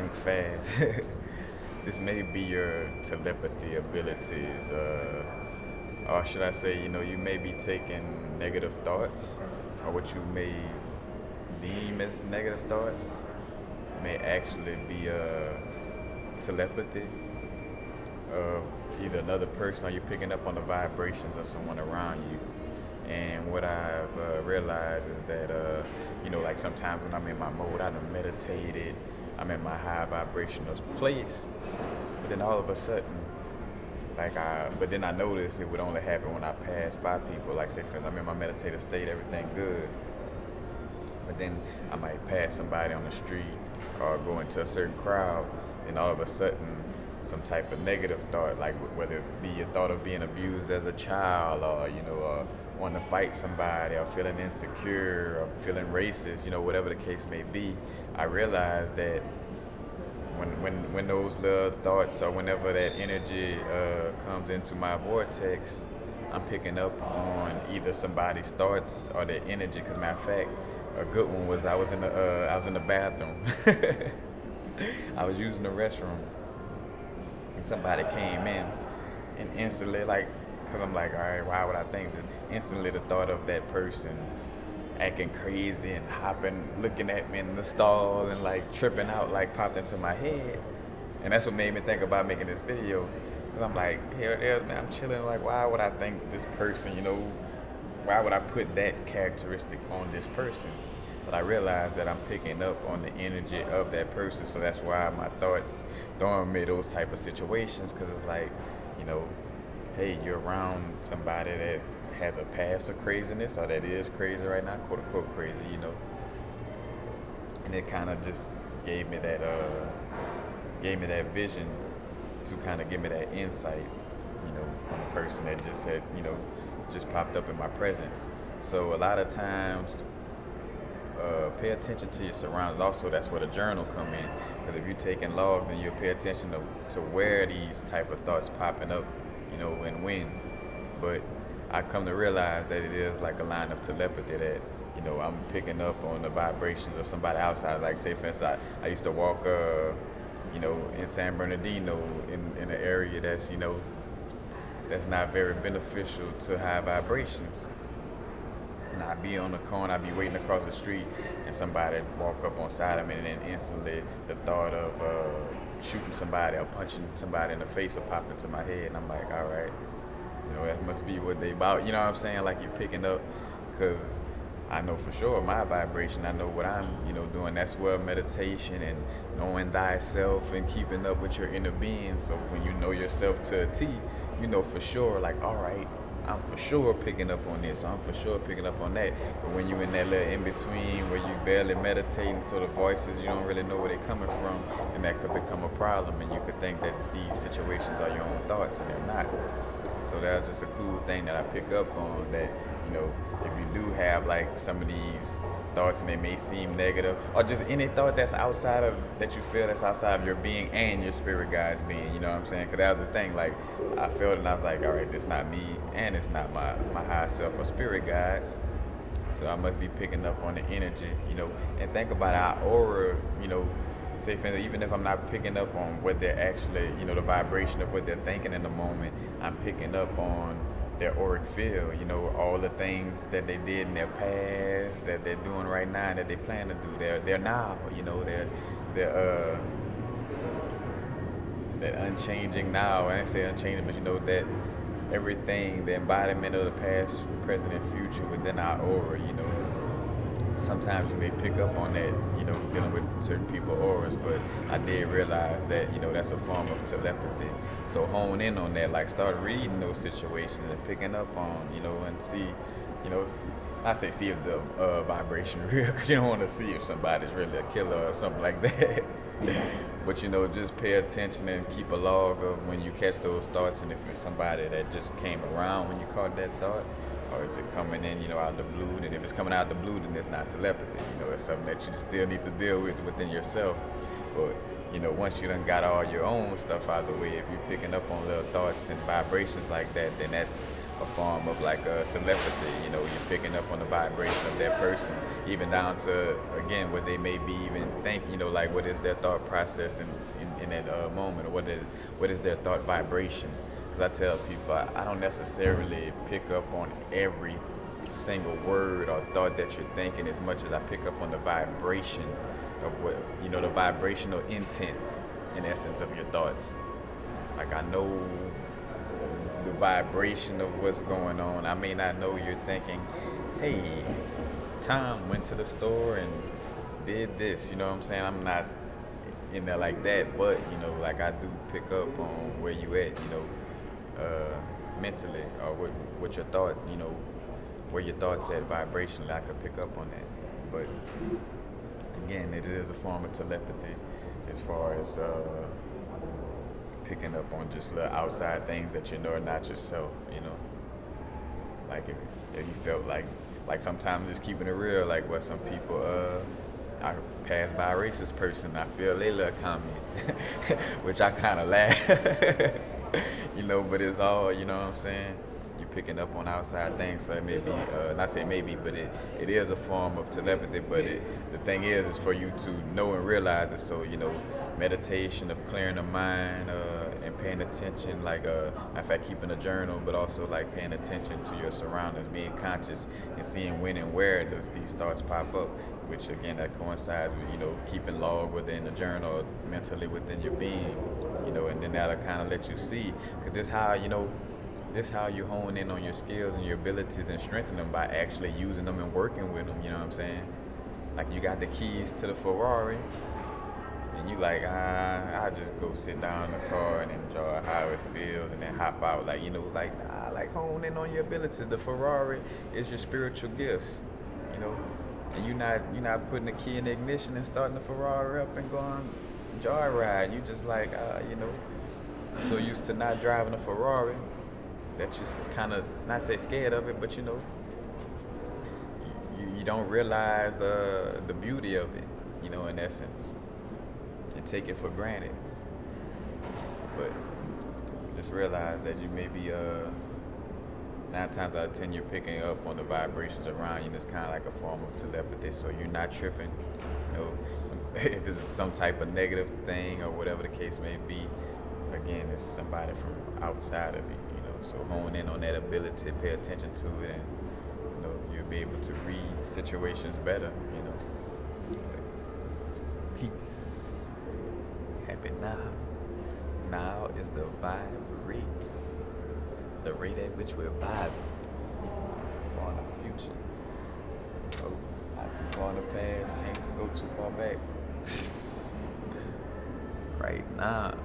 think fast. This may be your telepathy abilities, or should I say, you may be taking negative thoughts, or what you may deem as negative thoughts, may actually be telepathy of either another person or you're picking up on the vibrations of someone around you. And what I've realized is that, like sometimes when I'm in my mode, I done meditated, I'm in my high vibrational place, but then all of a sudden, but then I noticed it would only happen when I pass by people. Like, say, for instance, I'm in my meditative state, everything good, but then I might pass somebody on the street or go into a certain crowd, and all of a sudden, some type of negative thought, like whether it be a thought of being abused as a child, or wanting to fight somebody, or feeling insecure, or feeling racist, whatever the case may be. I realized that when those little thoughts, or whenever that energy comes into my vortex, I'm picking up on either somebody's thoughts or their energy. Because matter of fact, a good one was I was in the bathroom. I was using the restroom, and somebody came in, and instantly, like, because I'm like, all right, why would I think this? Instantly, the thought of that person acting crazy and hopping, looking at me in the stall and like tripping out, like popped into my head. And that's what made me think about making this video. Cause I'm like, here it is, man. I'm chilling. Like, why would I think this person? Why would I put that characteristic on this person? But I realized that I'm picking up on the energy of that person, so that's why my thoughts throwing me those type of situations. Cause it's like, you know, hey, you're around somebody that has a past of craziness, or that is crazy right now, quote unquote crazy. And it kind of just gave me that vision to kind of give me that insight, on a person that just popped up in my presence. So a lot of times, pay attention to your surroundings. Also, that's where the journal come in. Because if you're taking log, then you'll pay attention to where these type of thoughts popping up, and when. But I come to realize that it is like a line of telepathy that, I'm picking up on the vibrations of somebody outside. Like, say, for instance, I used to walk, in San Bernardino, in an area that's not very beneficial to high vibrations. And I'd be on the corner, I'd be waiting across the street, and somebody would walk up on side of me, and then instantly the thought of shooting somebody or punching somebody in the face will pop into my head, and I'm like, all right, that must be what they about. You know what I'm saying? Like, you're picking up, because I know for sure my vibration. I know what I'm, doing. That's where meditation and knowing thyself and keeping up with your inner being. So when you know yourself to a T, you know for sure, like, all right, I'm for sure picking up on this. I'm for sure picking up on that. But when you're in that little in between where you barely meditating, so the voices, you don't really know where they're coming from, and that could become a problem. And you could think that these situations are your own thoughts, and they're not. So that's just a cool thing that I pick up on, that, if you do have like some of these thoughts and they may seem negative, or just any thought that you feel that's outside of your being and your spirit guide's being, you know what I'm saying? Because that was the thing, like, I felt it and I was like, all right, this not me and it's not my higher self or spirit guides. So I must be picking up on the energy, and think about our aura, say, for instance, even if I'm not picking up on what they're actually, the vibration of what they're thinking in the moment, I'm picking up on their auric field, all the things that they did in their past, that they're doing right now, and that they plan to do. They're now, they're that unchanging now. I ain't say unchanging, but that everything, the embodiment of the past, present, and future within our aura, sometimes you may pick up on that, dealing with certain people auras, but I did realize that, that's a form of telepathy. So hone in on that, like start reading those situations and picking up on, and see, I say see if the vibration real, because you don't want to see if somebody's really a killer or something like that. But just pay attention and keep a log of when you catch those thoughts, and if it's somebody that just came around when you caught that thought, or is it coming in, out of the blue? And if it's coming out of the blue, then it's not telepathy. It's something that you still need to deal with within yourself. But once you done got all your own stuff out of the way, if you're picking up on little thoughts and vibrations like that, then that's a form of like telepathy. You know, you're picking up on the vibration of that person, even down to again what they may be even think. You know, like what is their thought process in that moment, or what is their thought vibration. Because I tell people I don't necessarily pick up on every single word or thought that you're thinking as much as I pick up on the vibration of what the vibrational intent in essence of your thoughts. Like I know the vibration of what's going on. I may not know you're thinking, hey, Tom went to the store and did this. You know what I'm saying? I'm not in there like that, but like I do pick up on where you at. Mentally or what your thought. Where your thoughts at vibrationally. I could pick up on that, but again, it is a form of telepathy as far as picking up on just little outside things that you know are not yourself. Like if you felt like sometimes just keeping it real, like what some people I pass by a racist person, I feel they little comment, which I kind of laugh, but it's all, what I'm saying? You're picking up on outside things, so it may be, not say maybe, but it is a form of telepathy, but the thing is for you to know and realize it, so, meditation of clearing the mind, and paying attention, like, in fact, keeping a journal, but also, like, paying attention to your surroundings, being conscious and seeing when and where does these thoughts pop up, which, again, that coincides with, keeping log within the journal, mentally within your being, and then that'll kind of let you see, because this how you hone in on your skills and your abilities and strengthen them by actually using them and working with them. You know what I'm saying? Like you got the keys to the Ferrari, and you like, I just go sit down in the car and enjoy how it feels, and then hop out. Like like hone in on your abilities. The Ferrari is your spiritual gifts. You know, and you're not putting the key in the ignition and starting the Ferrari up and going joyride. You just like, so used to not driving a Ferrari that just kind of not say scared of it, but you don't realize the beauty of it, in essence, and take it for granted. But just realize that you may be 9 times out of 10 you're picking up on the vibrations around you, and it's kind of like a form of telepathy. So you're not tripping, if it's some type of negative thing or whatever the case may be. Again, it's somebody from outside of you. So hone in on that ability, pay attention to it, and you'll be able to read situations better. Peace. Happy now. Now is the vibe rate, the rate at which we're vibing. Not too far in the future. Oh, not too far in the past. Can't go too far back. Right now.